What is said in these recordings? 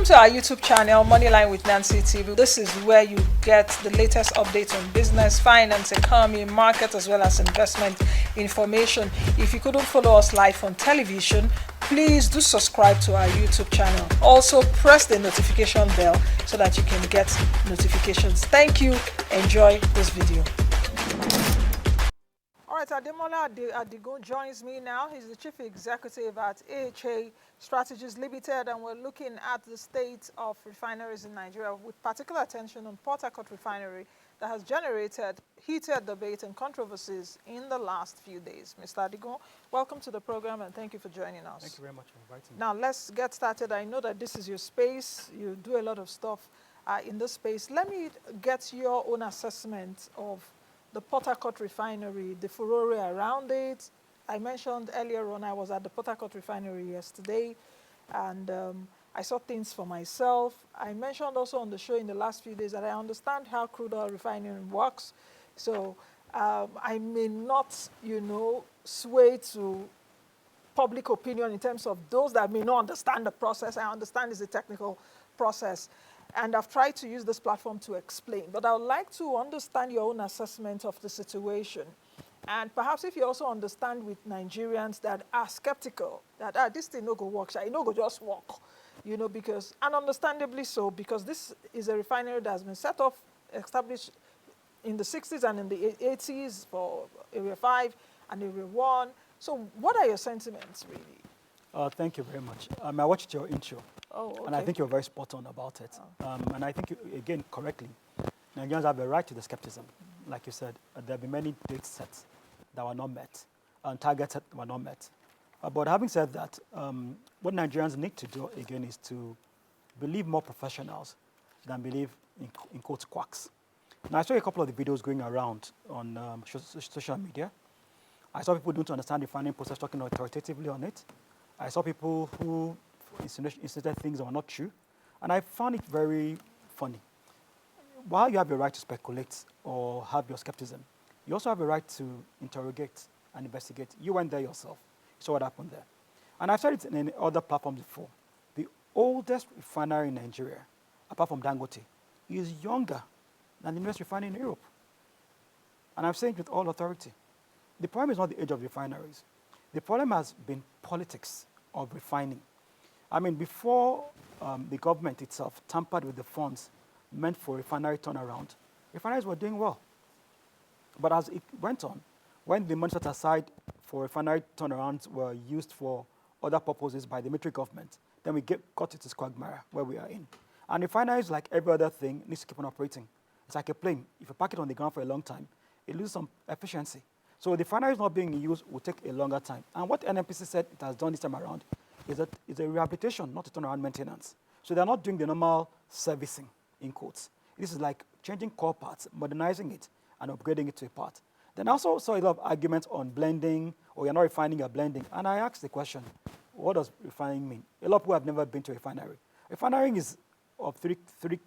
Welcome to our YouTube channel, Moneyline with Nancy TV. This is where you get the latest updates on business, finance, economy, market, as well as investment information. If you couldn't follow us live on television, please do subscribe to our YouTube channel. Also, press the notification bell so that you can get notifications. Thank you. Enjoy this video. All right, Ademola Adigun joins me now. He's the Chief Executive at AHA Strategies Limited, and we're looking at the state of refineries in Nigeria with particular attention on Port Harcourt Refinery that has generated heated debate and controversies in the last few days. Mr. Adigun, welcome to the program and thank you for joining us. Thank you very much for inviting me. Now, let's get started. I know that this is your space. You do a lot of stuff in this space. Let me get your own assessment of the Port Harcourt Refinery, the furore around it. I mentioned earlier on I was at the Port Harcourt Refinery yesterday, and I saw things for myself. I mentioned also on the show in the last few days that I understand how crude oil refining works. So I may not, sway to public opinion in terms of those that may not understand the process. I understand it's a technical process. And I've tried to use this platform to explain. But I would like to understand your own assessment of the situation. And perhaps if you also understand with Nigerians that are skeptical, that this thing no go work, it no go just work, because, and understandably so, because this is a refinery that has been established in the 60s and in the 80s for Area 5 and Area 1. So what are your sentiments, really? Thank you very much. I watched your intro. Oh, okay. And I think you're very spot on about it. And I think, again, correctly, Nigerians have a right to the skepticism. Like you said, there have been many date sets that were not met and targets that were not met. But having said that, what Nigerians need to do, again, is to believe more professionals than believe, in quotes, quacks. Now, I saw a couple of the videos going around on social media. I saw people who don't understand the refining process talking authoritatively on it. I saw people who insinuated things that were not true. And I found it very funny. While you have your right to speculate or have your skepticism, you also have a right to interrogate and investigate. You went there yourself. You saw what happened there. And I've said it in other platforms before. The oldest refinery in Nigeria, apart from Dangote, is younger than the newest refinery in Europe. And I'm saying it with all authority. The problem is not the age of refineries. The problem has been politics of refining. I mean, before the government itself tampered with the funds meant for refinery turnaround, refineries were doing well. But as it went on, when the money set aside for refinery turnarounds were used for other purposes by the military government, then we got into quagmire where we are in. And refineries, like every other thing, needs to keep on operating. It's like a plane. If you park it on the ground for a long time, it loses some efficiency. So the refineries not being used will take a longer time. And what NNPC said it has done this time around is that it's a rehabilitation, not a turnaround maintenance. So they're not doing the normal servicing, in quotes. This is like changing core parts, modernizing it, and upgrading it to a part. Then I also saw a lot of arguments on blending, or you're not refining, you're blending. And I asked the question, what does refining mean? A lot of people have never been to a refinery. Refining is of three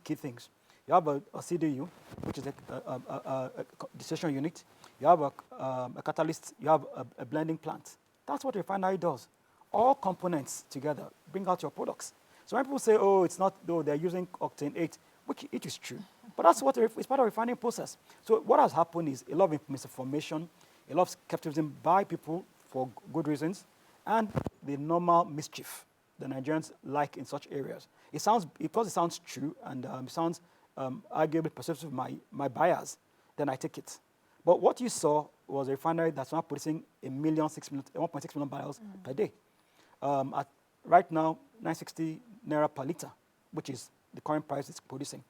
key things. You have a CDU, which is a distillation unit. You have a catalyst. You have a blending plant. That's what a refinery does. All components together bring out your products. So when people say, oh, it's not, though they're using octane 8, which it is true. But that's what it's part of the refining process. So what has happened is a lot of misinformation, a lot of skepticism by people for good reasons, and the normal mischief the Nigerians like in such areas. Because it sounds true and it sounds arguably perceptive of my buyers, then I take it. But what you saw was a refinery that's now producing 1.6 million barrels per day. At right now, 960 naira per liter, which is the current price it's producing.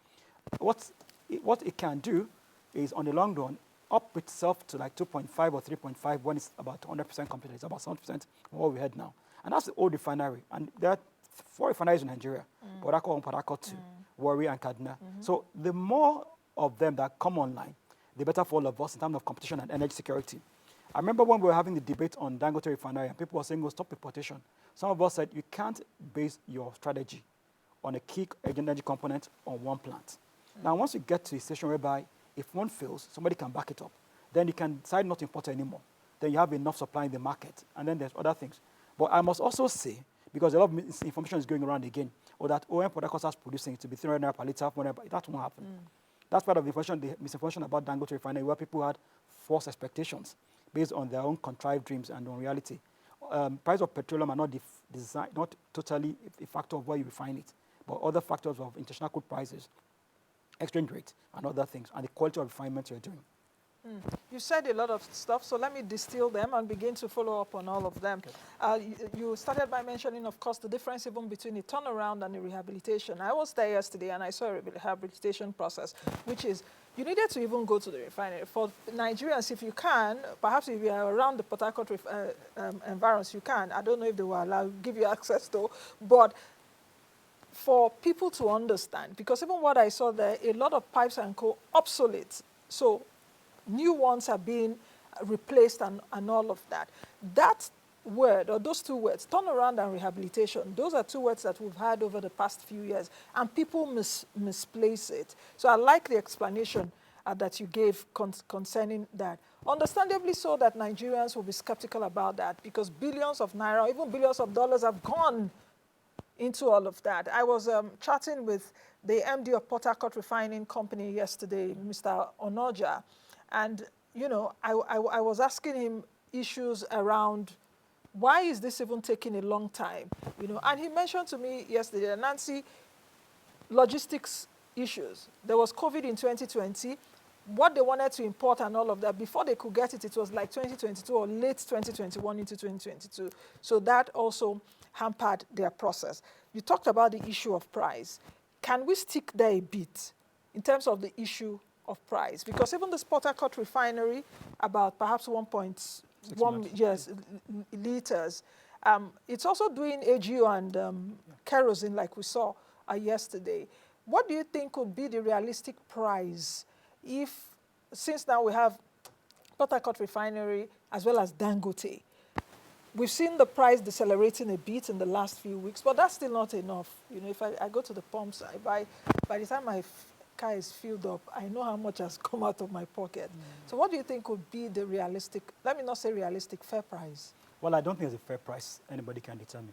What it can do is, on the long run, up itself to like 2.5 or 3.5 when it's about 100% completed. It's about 70% of what we had now. And that's the old refinery. And there are 4 refineries in Nigeria, Port Harcourt 1, Port Harcourt 2, Warri and Kaduna. So the more of them that come online, the better for all of us in terms of competition and energy security. I remember when we were having the debate on Dangote Refinery and people were saying, oh, stop importation. Some of us said, you can't base your strategy on a key energy component on one plant. Now, once you get to a station whereby if one fails, somebody can back it up, then you can decide not to import anymore. Then you have enough supply in the market, and then there's other things. But I must also say, because a lot of information is going around again, or that OM Port Harcourt starts producing it to be 300 naira per litre, 400 naira, that won't happen. That's part of the misinformation about Dangote Refinery, where people had false expectations based on their own contrived dreams and on reality. Price of petroleum are not totally a factor of where you refine it, but other factors of international crude prices, exchange rate, and other things, and the quality of refinement you're doing. You said a lot of stuff, so let me distill them and begin to follow up on all of them. Okay. You started by mentioning, of course, the difference even between a turnaround and a rehabilitation. I was there yesterday and I saw a rehabilitation process, which is you needed to even go to the refinery. For Nigerians, if you can, perhaps if you are around the Port Harcourt environs, you can. I don't know if they will give you access to, but for people to understand, because even what I saw there, a lot of pipes and co obsolete. So new ones are being replaced and all of that. That word, or those two words, turnaround and rehabilitation, those are two words that we've had over the past few years, and people misplace it. So I like the explanation that you gave concerning that. Understandably so that Nigerians will be skeptical about that, because billions of naira, even billions of dollars have gone into all of that. I was chatting with the MD of Port Harcourt Refining Company yesterday, Mr. Onoja, and, you know, I was asking him issues around why is this even taking a long time, you know, and he mentioned to me yesterday, Nancy, logistics issues. There was COVID in 2020. What they wanted to import and all of that, before they could get it, it was like 2022 or late 2021 into 2022. So that also hampered their process. You talked about the issue of price. Can we stick there a bit in terms of the issue of price? Because even the Port Harcourt Refinery, about perhaps 1.1 liters, it's also doing AGO and kerosene like we saw yesterday. What do you think could be the realistic price if, since now we have Port Harcourt Refinery as well as Dangote? We've seen the price decelerating a bit in the last few weeks, but that's still not enough. You know, if I go to the pumps, I buy, by the time my car is filled up, I know how much has come out of my pocket. So what do you think would be the realistic, let me not say realistic, fair price? Well, I don't think it's a fair price anybody can determine.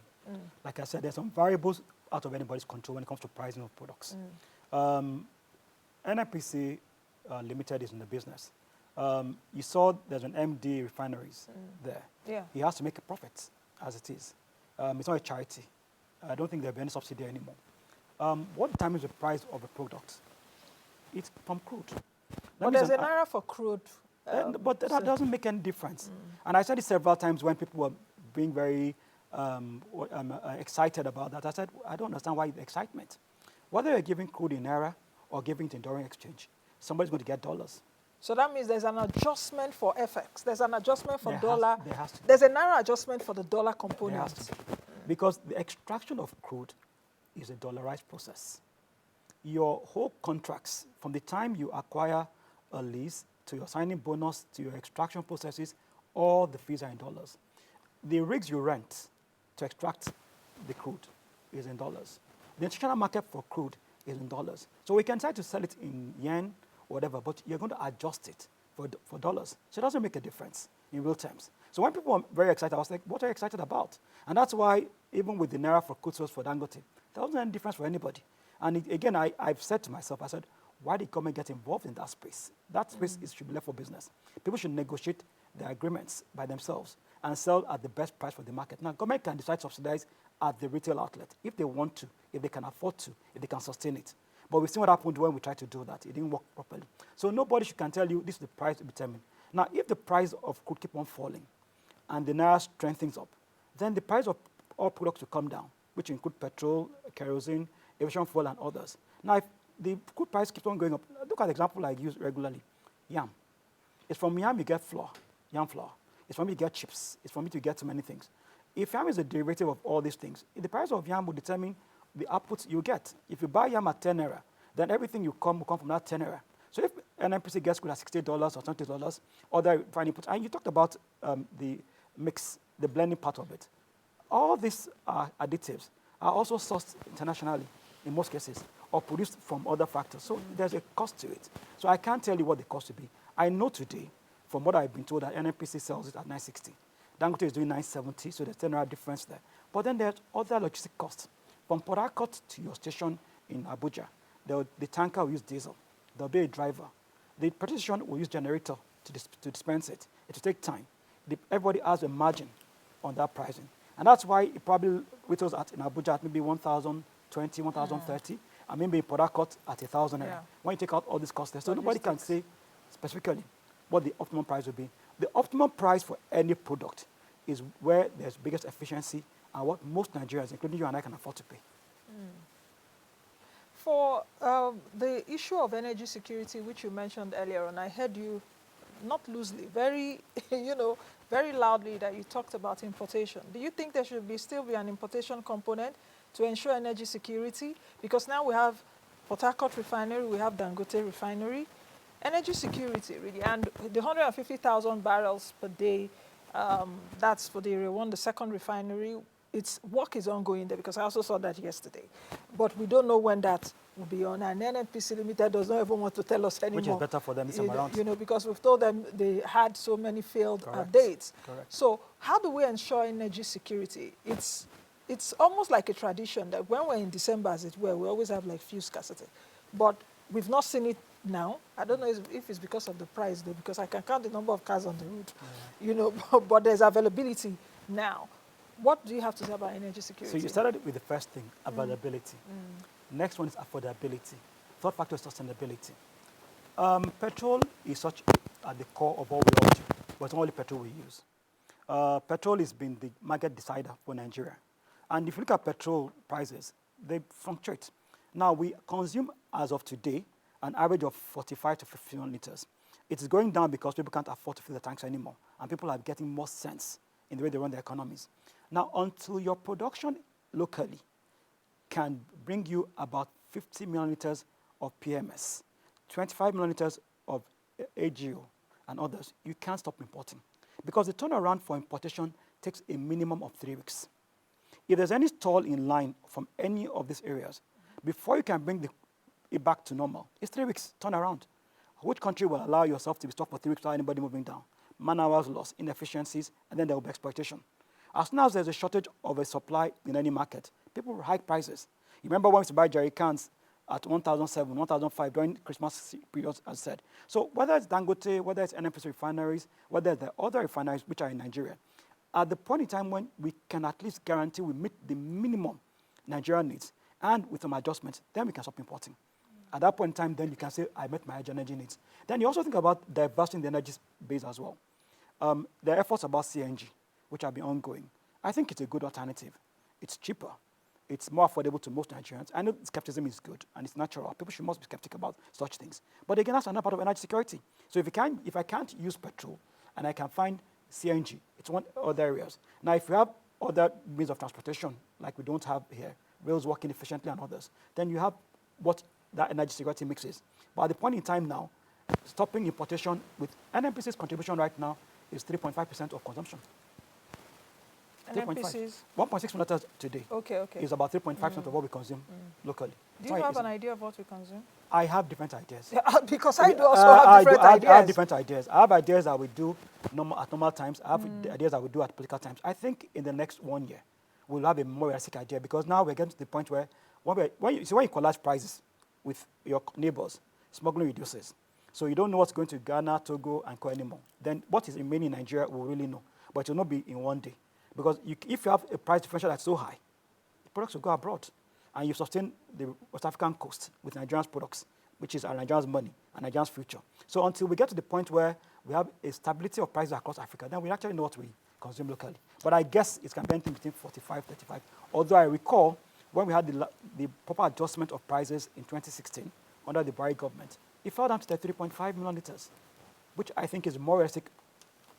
Like I said, there's some variables out of anybody's control when it comes to pricing of products. NNPC Limited is in the business. You saw there's an MD refineries there. Yeah. He has to make a profit as it is. It's not a charity. I don't think there'll be any subsidy anymore. What determines the price of a product? It's from crude. But there's an naira for crude. But that doesn't make any difference. And I said it several times when people were being very excited about that. I said, I don't understand why the excitement. Whether you're giving crude in naira or giving it in during exchange, somebody's going to get dollars. So that means there's an adjustment for FX. There's an adjustment for dollar. There has to be. There's a naira adjustment for the dollar component. There has to be. Because the extraction of crude is a dollarized process. Your whole contracts, from the time you acquire a lease to your signing bonus to your extraction processes, all the fees are in dollars. The rigs you rent to extract the crude is in dollars. The international market for crude is in dollars. So we can try to sell it in yen, whatever, but you're going to adjust it for dollars. So it doesn't make a difference in real terms. So when people are very excited, I was like, what are you excited about? And that's why even with the naira for crude sales for Dangote, there wasn't any difference for anybody. And again, I've said to myself, I said, why did government get involved in that space? That space should be left for business. People should negotiate their agreements by themselves and sell at the best price for the market. Now, government can decide to subsidize at the retail outlet if they want to, if they can afford to, if they can sustain it. But we've seen what happened when we tried to do that. It didn't work properly. So nobody can tell you this is the price to be determined. Now, if the price of crude keep on falling and the naira strengthens up, then the price of all products will come down, which include petrol, kerosene, aviation fuel, and others. Now, if the crude price keeps on going up, look at the example I use regularly, yam. It's from yam you get flour, yam flour. It's from you get chips. It's from you to get so many things. If yam is a derivative of all these things, the price of yam will determine the output you get. If you buy yam at 10 naira, then everything will come from that 10 naira. So if NNPC gets crude at $60 or $20, other refining inputs, and you talked about the mix, the blending part of it. All these additives are also sourced internationally in most cases, or produced from other factors. So there's a cost to it. So I can't tell you what the cost will be. I know today, from what I've been told, that NNPC sells it at $960. Dangote is doing $970, so there's 10 naira difference there. But then there's other logistic costs. From Port Harcourt to your station in Abuja, the tanker will use diesel. There'll be a driver. The petrol station will use generator to dispense it. It will take time. Everybody has a margin on that pricing. And that's why it probably retails in Abuja at maybe 1,020, 1,030, and maybe in Port Harcourt at 1,000 naira. When you take out all these costs there, so nobody can say specifically what the optimum price will be. The optimum price for any product is where there's biggest efficiency and what most Nigerians, including you and I, can afford to pay. For the issue of energy security, which you mentioned earlier, and I heard you not loosely, very, very loudly that you talked about importation. Do you think there should still be an importation component to ensure energy security? Because now we have Port Harcourt Refinery, we have Dangote Refinery. Energy security, really, and the 150,000 barrels per day, that's for the Area 1, the second refinery. Its work is ongoing there because I also saw that yesterday. But we don't know when that will be on. And NNPC Limited does not even want to tell us anymore. Which is better for them this time around. Because we've told them they had so many failed updates. Correct. So how do we ensure energy security? It's almost like a tradition that when we're in December, as it were, we always have like fuel scarcity. But we've not seen it now. I don't know if it's because of the price, though, because I can count the number of cars on the road, but there's availability now. What do you have to say about energy security? So you started with the first thing, availability. Next one is affordability. Third factor is sustainability. Petrol is such at the core of what we all do, but it's not only petrol we use. Petrol has been the market decider for Nigeria. And if you look at petrol prices, they fluctuate. Now, we consume, as of today, an average of 45 to 51 liters. It is going down because people can't afford to fill the tanks anymore, and people are getting more sense in the way they run their economies. Now, until your production locally can bring you about 50 milliliters of PMS, 25 milliliters of AGO, and others, you can't stop importing. Because the turnaround for importation takes a minimum of 3 weeks. If there's any stall in line from any of these areas, before you can bring it back to normal, it's 3 weeks turnaround. Which country will allow yourself to be stopped for 3 weeks without anybody moving down? Man-hours lost, inefficiencies, and then there will be exploitation. As soon as there's a shortage of a supply in any market, people will hike prices. You remember when we used to buy jerry cans at 1,007, 1,005 during Christmas periods, as said. So whether it's Dangote, whether it's NNPC refineries, whether the other refineries which are in Nigeria, at the point in time when we can at least guarantee we meet the minimum Nigeria needs, and with some adjustments, then we can stop importing. At that point in time, then you can say, I met my energy needs. Then you also think about diversifying the energy base as well. There are efforts about CNG, which have been ongoing. I think it's a good alternative. It's cheaper. It's more affordable to most Nigerians. I know skepticism is good, and it's natural. People must be skeptical about such things. But again, that's another part of energy security. So if I can't use petrol, and I can find CNG, it's one other areas. Now, if you have other means of transportation, like we don't have here, rails working efficiently and others, then you have what that energy security mix is. But at the point in time now, stopping importation with NNPC's contribution right now is 3.5% of consumption. NNPC's? 1.6 liters today. Okay. Is about 3.5% of what we consume locally. Do you have an idea of what we consume? I have different ideas. Yeah, because I do also have different ideas. I have different ideas. I have ideas that we do at normal times. I have ideas that we do at political times. I think in the next 1 year, we'll have a more realistic idea because now we're getting to the point where when you collage prices with your neighbors, smuggling reduces. So you don't know what's going to Ghana, Togo, and Co anymore. Then what is remaining in Nigeria, we'll really know. But it will not be in 1 day. Because if you have a price differential that's so high, the products will go abroad. And you sustain the West African coast with Nigerians' products, which is our Nigerians' money and Nigerians' future. So until we get to the point where we have a stability of prices across Africa, then we actually know what we consume locally. But I guess it can be anything between 45, 35. Although I recall when we had the proper adjustment of prices in 2016 under the Buhari government, it fell down to 3.5 million liters, which I think is more realistic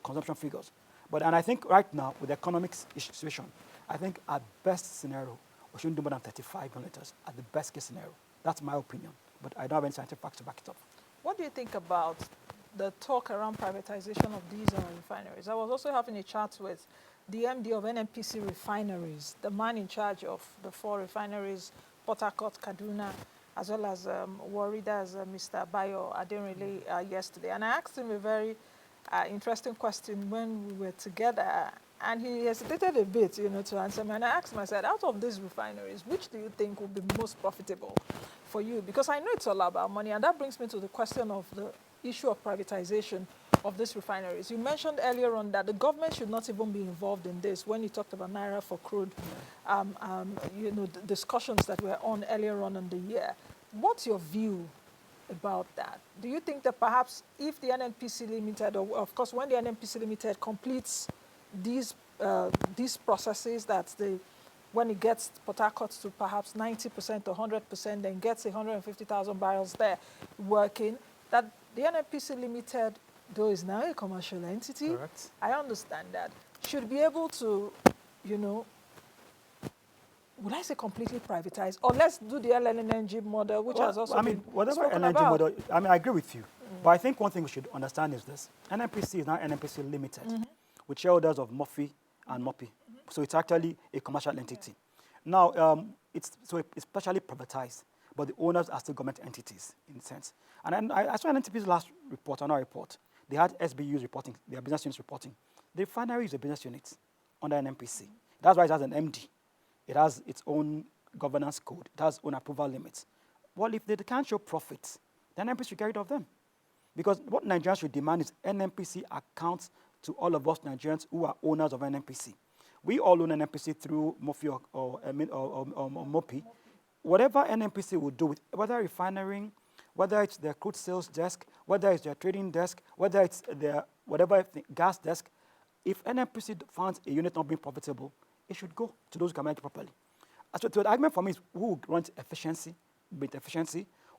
consumption figures. And I think right now, with the economic situation, I think at best scenario, we shouldn't do more than 35 million liters, at the best case scenario. That's my opinion, but I don't have any scientific facts to back it up. What do you think about the talk around privatization of these refineries? I was also having a chat with the MD of NNPC refineries, the man in charge of the 4 refineries, Port Harcourt, Kaduna, as well as Warida's Mr. Bayo Ademola yesterday. And I asked him a very interesting question when we were together, And he hesitated a bit, to answer me. And I asked him, I said, out of these refineries, which do you think will be most profitable for you? Because I know it's all about money. And that brings me to the question of the issue of privatization of these refineries. You mentioned earlier on that the government should not even be involved in this when you talked about Naira for crude, the discussions that were on earlier on in the year. What's your view about that? Do you think that perhaps if the NNPC Limited, or of course when the NNPC Limited completes these processes, that when it gets Port Harcourt to perhaps 90% or 100%, then gets 150,000 barrels there working, that the NNPC Limited, though is now a commercial entity, Correct. I understand that, should be able to, would I say completely privatize? Or let's do the LNNG model, which has also been whatever spoken LNG about. model, I agree with you. But I think one thing we should understand is this. NNPC is now NNPC Limited, with shareholders of Murphy and Moppy. So it's actually a commercial entity. Now, it's partially privatized, but the owners are still government entities in a sense. And then I saw NNPC's last report, another report. They had SBUs reporting, their business units reporting. The refinery is a business unit under NNPC. That's why it has an MD. It has its own governance code. It has its own approval limits. Well, if they can't show profits, then NNPC should get rid of them. Because what Nigerians should demand is NNPC accounts to all of us Nigerians who are owners of NNPC. We all own NNPC through Murphy or Moppy. Whatever NNPC will do with whether refinery, whether it's their crude sales desk, whether it's their trading desk, whether it's their gas desk, if NNPC finds a unit not being profitable, it should go to those who can manage it properly. So the argument for me is who runs efficiency,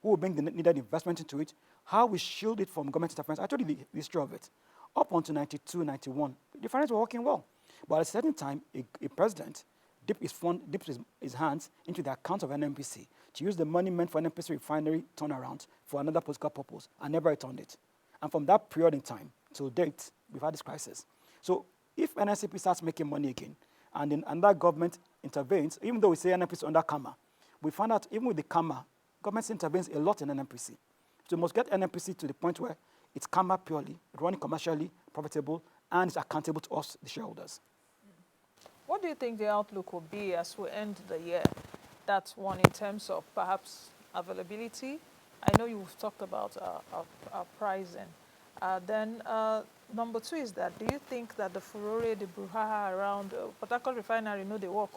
who will bring the needed investment into it, how we shield it from government interference. I told you the history of it. Up until 92, 91, the finance were working well. But at a certain time, a president dips his hands into the accounts of NNPC to use the money meant for NNPC refinery turnaround for another political purpose and never returned it. And from that period in time till date, we've had this crisis. So if NNCP starts making money again, and then that government intervenes, even though we say NNPC is under KAMA, we find out even with the KAMA, government intervenes a lot in NNPC. So we must get NNPC to the point where it's KAMA purely, running commercially, profitable, and it's accountable to us, the shareholders. What do you think the outlook will be as we end the year? That's one in terms of perhaps availability. I know you've talked about our pricing. Then number two is that, do you think that the furore, the brouhaha around Port Harcourt Refinery, they work.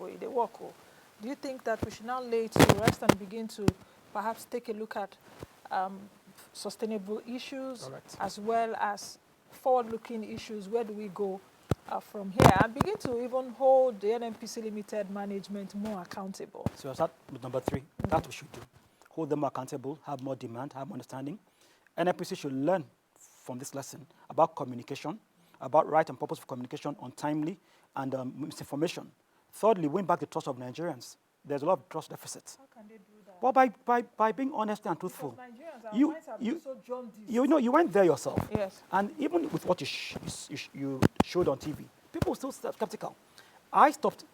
Do you think that we should now lay it to rest and begin to perhaps take a look at sustainable issues, Correct, as well as forward-looking issues? Where do we go from here? And begin to even hold the NNPC Limited management more accountable. So I'll start with number three. That we should do. Hold them more accountable, have more demand, have more understanding. NNPC should learn from this lesson about communication, about right and purposeful communication on timely and misinformation. Thirdly, win back the trust of Nigerians. There's a lot of trust deficits. How can they do that? Well, by being honest and truthful. Because Nigerians, our minds have been so jaundiced. You went there yourself. Yes. And even with what you showed on TV, people were still skeptical. I stopped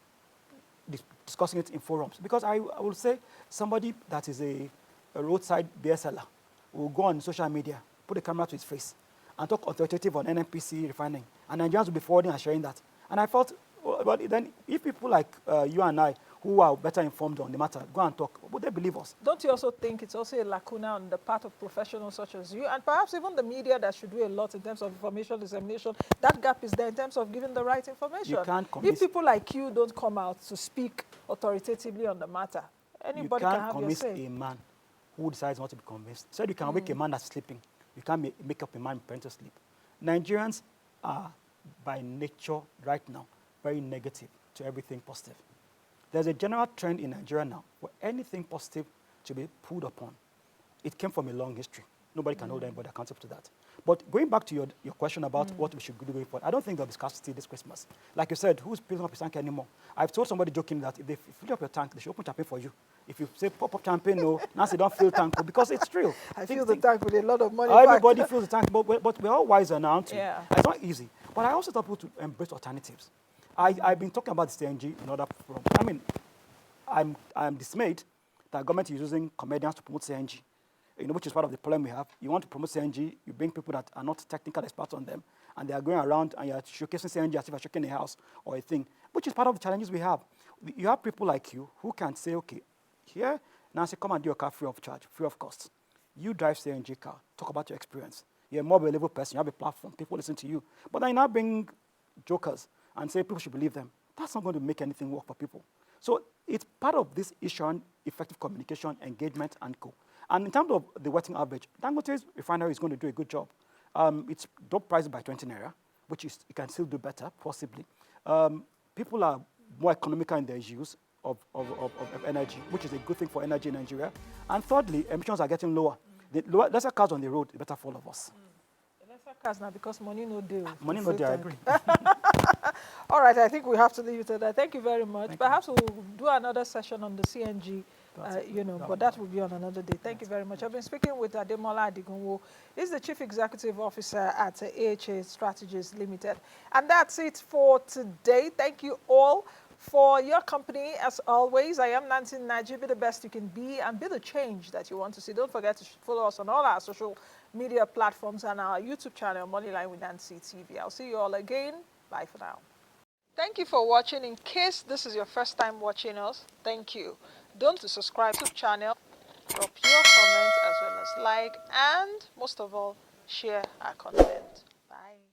discussing it in forums because I will say somebody that is a roadside beer seller will go on social media, put a camera to his face, and talk authoritative on NNPC refining. And Nigerians will be forwarding and sharing that. And I felt, well, then if people like you and I, who are better informed on the matter, go and talk, would they believe us? Don't you also think it's also a lacuna on the part of professionals such as you, and perhaps even the media that should do a lot in terms of information dissemination? That gap is there in terms of giving the right information. You can't convince, if people like you don't come out to speak authoritatively on the matter, anybody can have your say. You can't convince a man who decides not to be convinced. So you can wake a man that's sleeping. You can't make up a man preparing to sleep. Nigerians are, by nature, right now, very negative to everything positive. There's a general trend in Nigeria now for anything positive to be pulled upon. It came from a long history. Nobody can hold anybody accountable to that. But going back to your question about what we should do going forward, I don't think there'll be scarcity this Christmas. Like you said, who's filling up his tank anymore? I've told somebody joking that if they fill up your tank, they should open champagne for you. If you say pop up champagne, no, Nancy, don't fill tank, because it's true. I fill the tank with a lot of money. Everybody fills the tank, but we're all wiser now, aren't we? Yeah. It's not easy. But I also tell people to embrace alternatives. I've been talking about the CNG in other forums. I mean, I'm dismayed that government is using comedians to promote CNG, which is part of the problem we have. You want to promote CNG, you bring people that are not technical experts on them, and they are going around and you're showcasing CNG as if you're showcasing a house or a thing, which is part of the challenges we have. You have people like you who can say, okay, here, Nancy, come and do your car free of charge, free of cost. You drive CNG car, talk about your experience. You're a more believable person, you have a platform, people listen to you. But then you now bring jokers and say people should believe them. That's not going to make anything work for people. So it's part of this issue on effective communication, engagement, and co. And in terms of the wetting average, Dangote's refinery is going to do a good job. It's dropped prices by 20 naira, which is, you can still do better, possibly. People are more economical in their use of energy, which is a good thing for energy in Nigeria. And thirdly, emissions are getting lower. The lesser cars on the road, the better for all of us. The lesser cars now because money no deal. Money no deal, I agree. All right, I think we have to leave it at that. Thank you very much. Perhaps we'll do another session on the CNG, but that will be on another day. Thank you very much. I've been speaking with Ademola Adigun. He's the Chief Executive Officer at AHA Strategies Limited. And that's it for today. Thank you all for your company. As always, I am Nancy Naji. Be the best you can be and be the change that you want to see. Don't forget to follow us on all our social media platforms and our YouTube channel, Moneyline with Nancy TV. I'll see you all again. Bye for now. Thank you for watching. In case this is your first time watching us, thank you. Don't subscribe to the channel, drop your comments as well as like, and most of all, share our content. Bye.